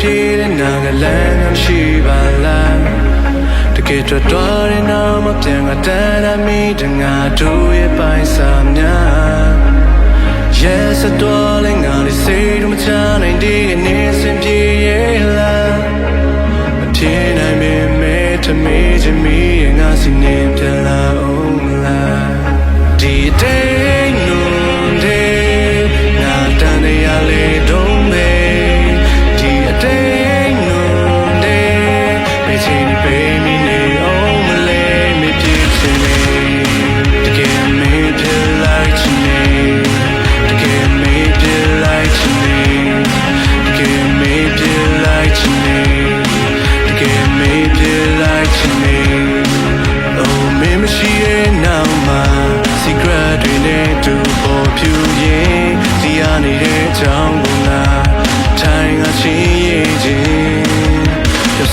ပြေတဲ့နာကလမ်းမရှိပါလားတကယ်တော်တဲ့နာမပြန်ကတန်းရမိတငါတို့ရဲ့ပိုင်စားများ Yes တော်လည်းငါလေးစိတ်မချနိုင်ဒီအနေစင်ပြေရဲ့လားမထင်နိုင်ပေမဲ့တမေးချင်မိရဲ့ငါစီနေပြန်လာအောင်လားဒီတဲ့နိုတဲ့ငါတန်ရလေတော့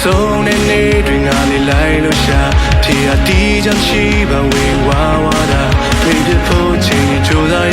ဆုံးတဲ့နေ့တွေငါလေးလိုက်လို့ရှာဖြေရတီးချင်ရှိပါဝေဝါဝါတာတွေ့ဖြစ်ဖို့ချိန်ကြိုးစား